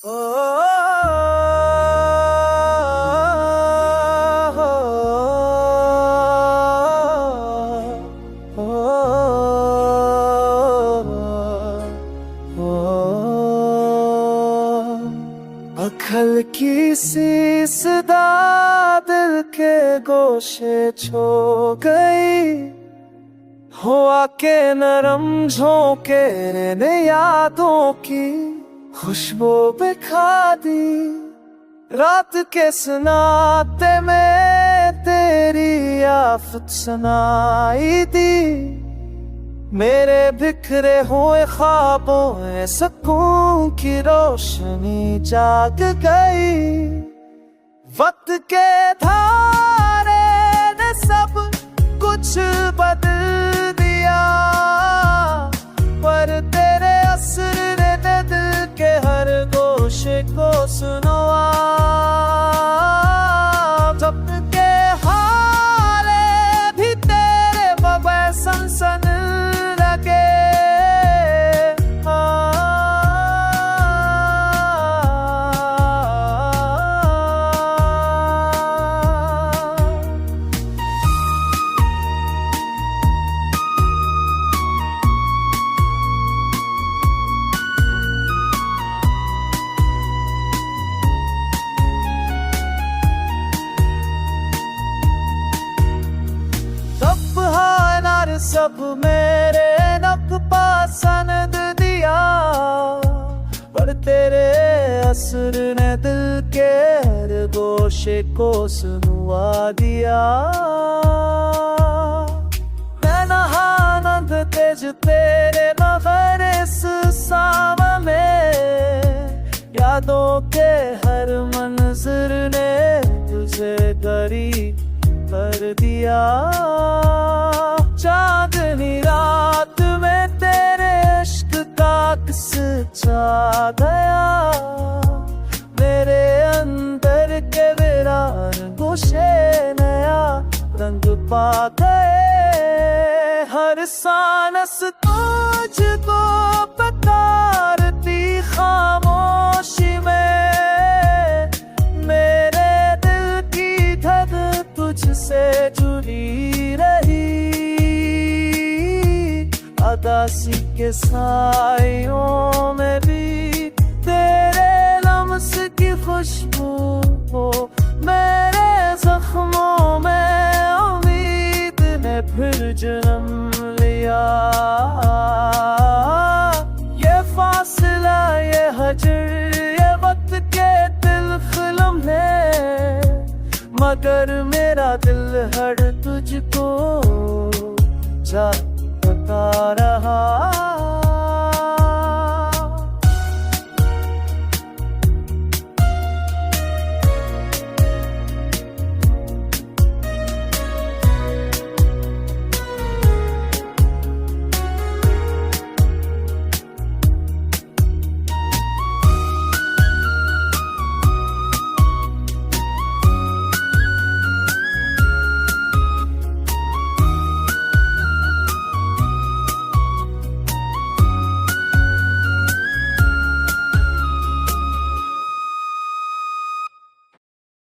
अखल की सी सदा दिल के गोशे छो गई, हुआ के नरम झोंके ने यादों की खुशबू बिखा दी। रात के सनाते में तेरी आफत सुनाई दी, मेरे बिखरे हुए ख्वाबों में सुकून की रोशनी जाग गई। वक्त के धारे ने सब कुछ बदल दिया, पर तेरे असर ने दिल के हर गोशे को सुनवा। जब के हारे भी तेरे बगैर सनसन लगे, सब मेरे नक पसंद दिया, पर तेरे असर ने दिल के हर गोशे को सुनवा दिया। मैं नहानंद तेज तेरे मगर इस सावन में, यादों के हर मंजर ने तुझे करीब कर दिया। चांदनी रात में तेरे इश्क का किस्सा गया, मेरे अंदर के वीरान गोशे नया रंग पा गए। हर सांस तुझको पुकारती खामोशी में, मेरे दिल की धड़ तुझसे जुड़ी रही। उदासी के सायों में भी तेरे लम्स की खुशबू हो, मेरे जख्मों में उम्मीद ने फिर जन्म लिया। ये फासला, ये हजर, ये वक्त के दिल है, मगर मेरा दिल हर तुझको जा बता रहा।